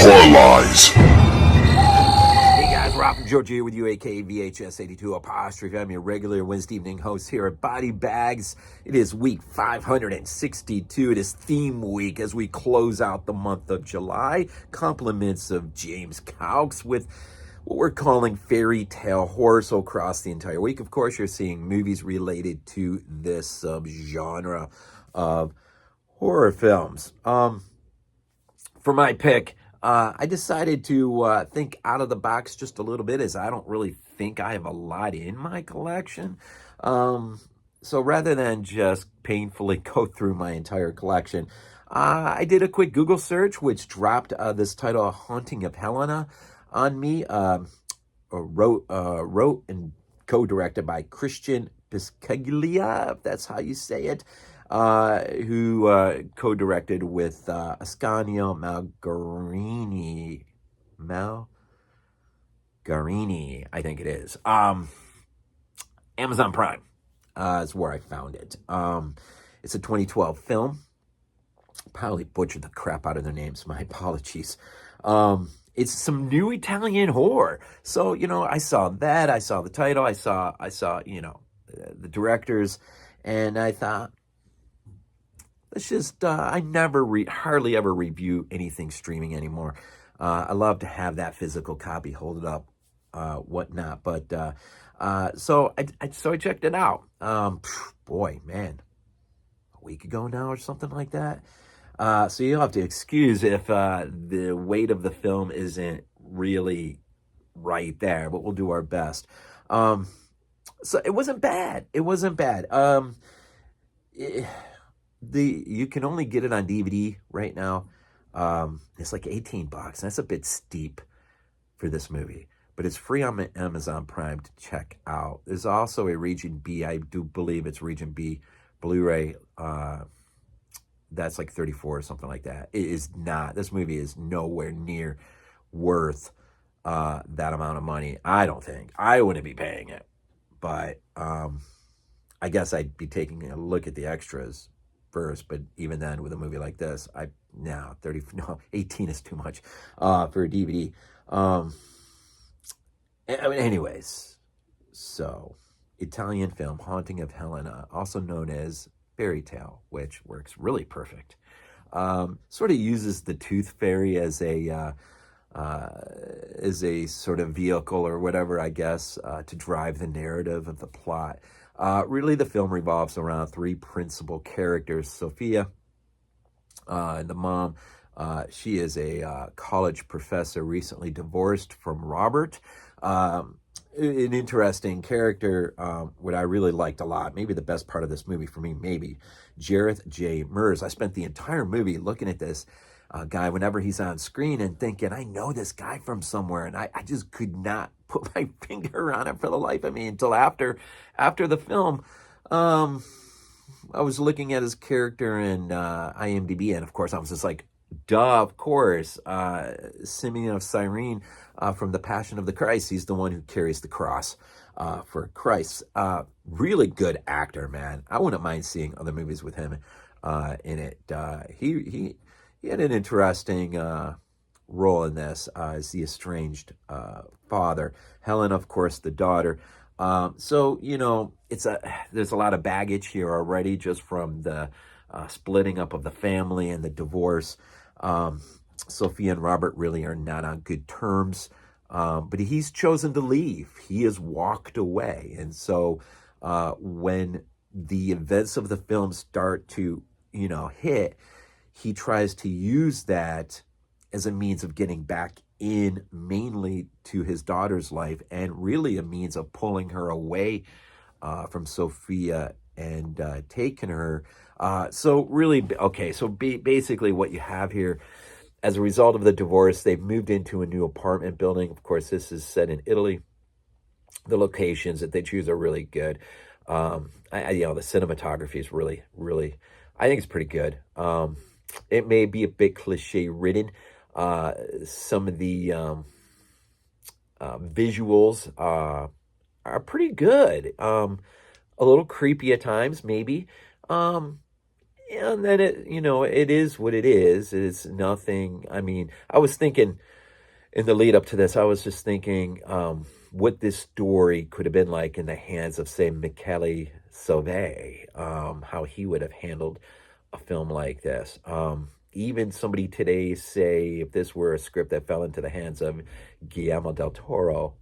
Horror Lies. Hey guys, Rob from Georgia here with you, aka VHS82 apostrophe. I'm your regular Wednesday evening host here at Body Bags. It is week 562. It is theme week as we close out the month of July. Compliments of James Cowkes with what we're calling fairy tale horror. So across the entire week, of course, you're seeing movies related to this subgenre of horror films. For my pick, I decided to think out of the box just a little bit, as I don't really think I have a lot in my collection. So rather than just painfully go through my entire collection, I did a quick Google search, which dropped this title, Haunting of Helena, on me. Wrote and co-directed by Christian Bisceglia, if that's how you say it. Who co-directed with Ascanio, Malgarini, I think it is. Amazon Prime is where I found it. It's a 2012 film. Probably butchered the crap out of their names. My apologies. It's some new Italian horror. So, I saw that. I saw the title. I saw, the directors, and I thought, it's just, I hardly ever review anything streaming anymore. I love to have that physical copy, hold it up, whatnot. But, so I checked it out. Boy, man, a week ago now or something like that. So you'll have to excuse if, the weight of the film isn't really right there, but we'll do our best. So it wasn't bad. You can only get it on DVD right now. It's like $18. That's a bit steep for this movie, but it's free on Amazon Prime to check out. There's also a Region B. I do believe it's Region B Blu-ray. That's like 34 or something like that. It is not. This movie is nowhere near worth that amount of money. I don't think. I wouldn't be paying it, but I guess I'd be taking a look at the extras first, but even then, with a movie like this, 18 is too much for a DVD. Anyways, so Italian film Haunting of Helena, also known as fairy tale, which works really perfect. Sort of uses the tooth fairy as a sort of vehicle or whatever, I guess, to drive the narrative of the plot. Really, the film revolves around three principal characters. Sophia, the mom, she is a college professor, recently divorced from Robert. An interesting character, what I really liked a lot, maybe the best part of this movie for me, maybe Jarreth J. Merz. I spent the entire movie looking at this guy whenever he's on screen and thinking, I know this guy from somewhere, and I just could not put my finger on it for the life of me until after the film. I was looking at his character in IMDb, and of course I was just like, duh, of course, Simeon of Cyrene from The Passion of the Christ. He's the one who carries the cross for Christ. Really good actor, man. I wouldn't mind seeing other movies with him in it. He had an interesting role in this as the estranged father. Helena, of course, the daughter. So, there's a lot of baggage here already just from the splitting up of the family and the divorce. Sophia and Robert really are not on good terms, but he's chosen to leave. He has walked away. And so when the events of the film start to, hit, he tries to use that as a means of getting back in mainly to his daughter's life, and really a means of pulling her away from Sophia and taking her. Basically what you have here, as a result of the divorce, they've moved into a new apartment building. Of course, this is set in Italy. The locations that they choose are really good. The cinematography is really, really, I think it's pretty good. It may be a bit cliche ridden. Some of the visuals are pretty good. A little creepy at times, maybe. And then it is what it is. It's nothing. I mean, I was thinking in the lead up to this, I was just thinking what this story could have been like in the hands of, say, Michele Sauvé, how he would have handled a film like this. Even somebody today, say, if this were a script that fell into the hands of Guillermo del Toro,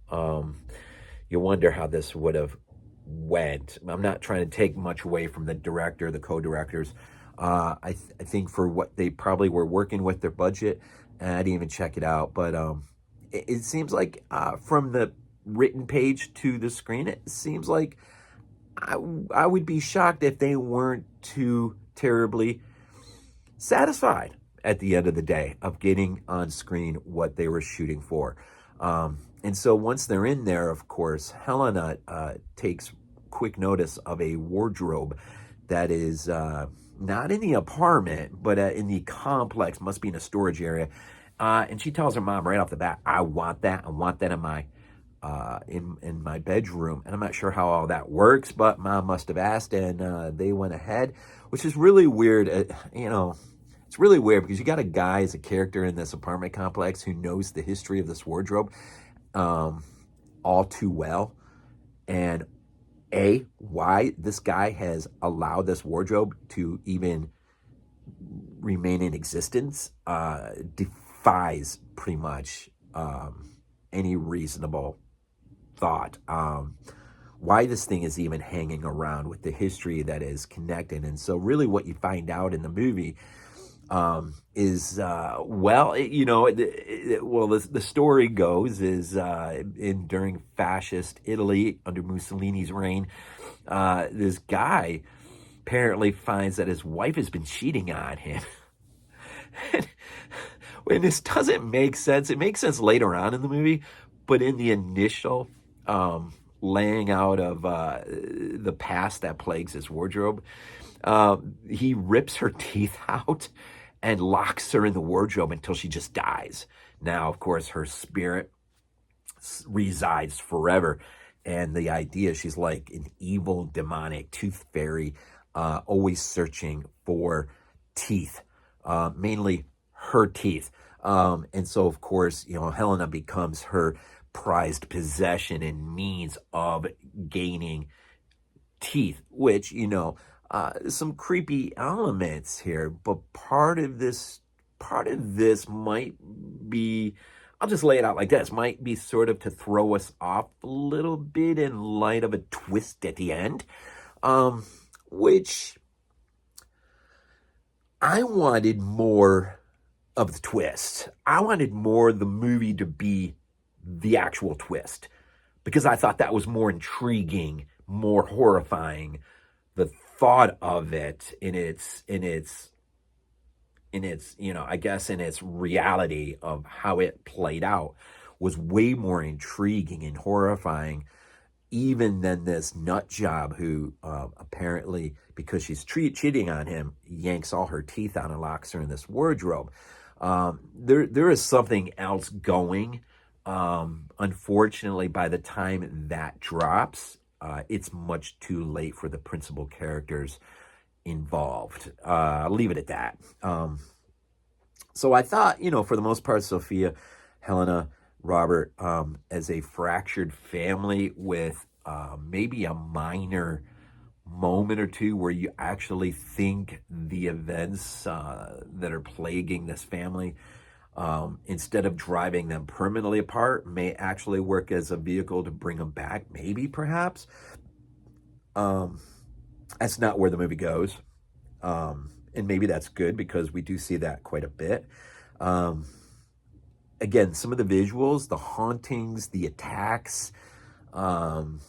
you wonder how this would have went. I'm not trying to take much away from the director, the co-directors. I think for what they probably were working with their budget, and I didn't even check it out, but it seems like from the written page to the screen, it seems like I would be shocked if they weren't too terribly satisfied at the end of the day of getting on screen what they were shooting for. And so once they're in there, of course, Helena takes quick notice of a wardrobe that is not in the apartment, but in the complex, must be in a storage area. And she tells her mom right off the bat, I want that in my in my bedroom. And I'm not sure how all that works, but mom must have asked, and they went ahead, which is really weird. It's really weird because you got a guy as a character in this apartment complex who knows the history of this wardrobe all too well. And why this guy has allowed this wardrobe to even remain in existence defies pretty much any reasonable thought. Why this thing is even hanging around with the history that is connected. And so really what you find out in the movie is the story goes is during fascist Italy under Mussolini's reign, this guy apparently finds that his wife has been cheating on him. When this doesn't make sense, it makes sense later on in the movie, but in the initial laying out of the past that plagues his wardrobe, he rips her teeth out and locks her in the wardrobe until she just dies. Now, of course, her spirit resides forever. And the idea, she's like an evil, demonic tooth fairy, always searching for teeth, mainly her teeth. And so, of course, Helena becomes her prized possession and means of gaining teeth, which, some creepy elements here, but part of this might be, I'll just lay it out like this, might be sort of to throw us off a little bit in light of a twist at the end, which I wanted more of the twist. I wanted more of the movie to be the actual twist, because I thought that was more intriguing, more horrifying. The thought of it in its I guess in its reality of how it played out was way more intriguing and horrifying even than this nut job who apparently, because she's cheating on him, yanks all her teeth out and locks her in this wardrobe. There is something else going. Unfortunately, by the time that drops, it's much too late for the principal characters involved. I'll leave it at that. So I thought, for the most part, Sophia, Helena, Robert, as a fractured family with maybe a minor moment or two where you actually think the events that are plaguing this family, instead of driving them permanently apart, may actually work as a vehicle to bring them back, maybe, perhaps. That's not where the movie goes. And maybe that's good, because we do see that quite a bit. Again, some of the visuals, the hauntings, the attacks, some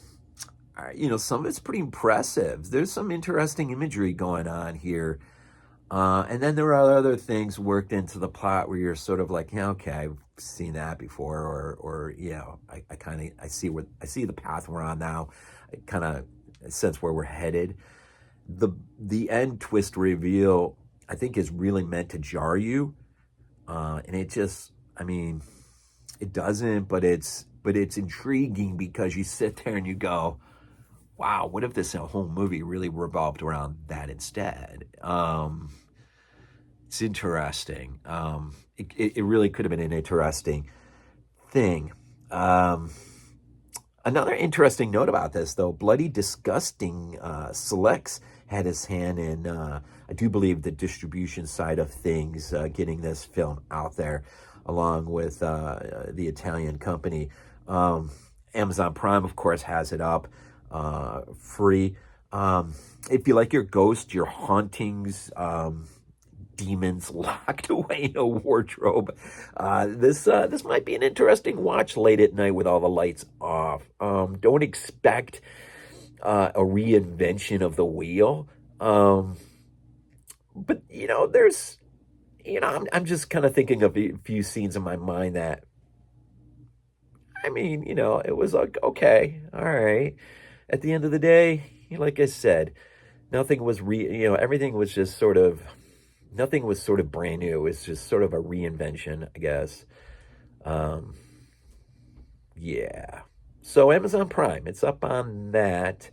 of it's pretty impressive. There's some interesting imagery going on here. And then there are other things worked into the plot where you're sort of like, yeah, okay, I've seen that before, or I see the path we're on now. I kind of sense where we're headed. The end twist reveal, I think, is really meant to jar you, and it just, it doesn't, but it's intriguing because you sit there and you go, wow, what if this whole movie really revolved around that instead? It's interesting. It really could have been an interesting thing. Another interesting note about this, though, Bloody Disgusting Selects had his hand in, I do believe, the distribution side of things, getting this film out there, along with the Italian company. Amazon Prime, of course, has it up free. If you like your ghosts, your hauntings, demons locked away in a wardrobe, this might be an interesting watch late at night with all the lights off. Don't expect a reinvention of the wheel, but there's I'm just kind of thinking of a few scenes in my mind that, I mean, it was like, okay, all right. At the end of the day, like I said, nothing was everything was just sort of. Nothing was sort of brand new. It was just sort of a reinvention, I guess. Yeah. So Amazon Prime, it's up on that,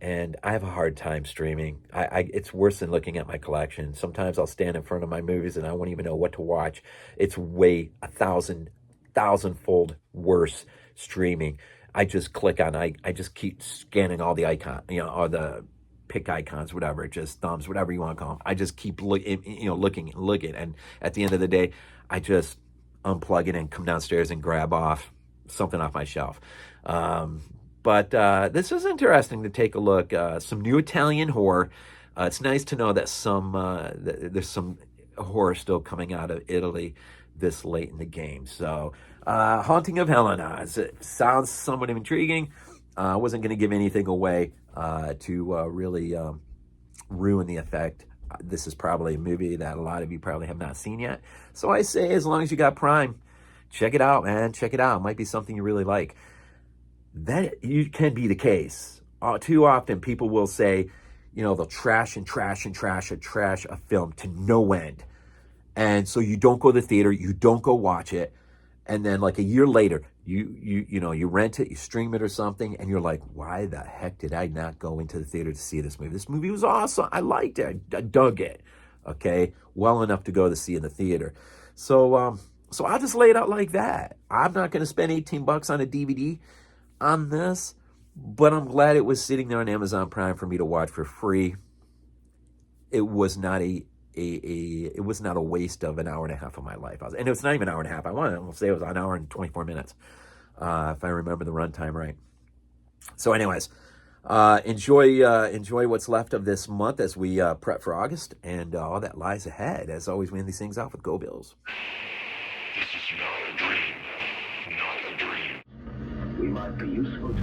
and I have a hard time streaming. It's worse than looking at my collection. Sometimes I'll stand in front of my movies and I won't even know what to watch. It's way 1,000-fold worse streaming. I just click on, I just keep scanning all the icon, or the pick icons, whatever, just thumbs, whatever you want to call them. I just keep looking, and at the end of the day, I just unplug it and come downstairs and grab off something off my shelf. But this is interesting to take a look. Some new Italian horror. It's nice to know that there's some horror still coming out of Italy this late in the game. So, Haunting of Helena. It sounds somewhat intriguing. I wasn't going to give anything away to really ruin the effect. This is probably a movie that a lot of you probably have not seen yet. So I say, as long as you got Prime, check it out, man. Check it out. It might be something you really like. That can be the case. Too often people will say, they'll trash a film to no end. And so you don't go to the theater, you don't go watch it. And then like a year later, you rent it, you stream it or something, and you're like, why the heck did I not go into the theater to see this movie? This movie was awesome. I liked it. I dug it. Okay, well enough to go to see in the theater. So I'll just lay it out like that. I'm not going to spend $18 on a DVD on this, but I'm glad it was sitting there on Amazon Prime for me to watch for free. It was not a waste of an hour and a half of my life. And it was not even an hour and a half. I want to say it was an hour and 24 minutes, if I remember the runtime right. So anyways, enjoy what's left of this month as we prep for August and all that lies ahead. As always, we end these things off with Go Bills. This is not a dream. Not a dream. We might be useful to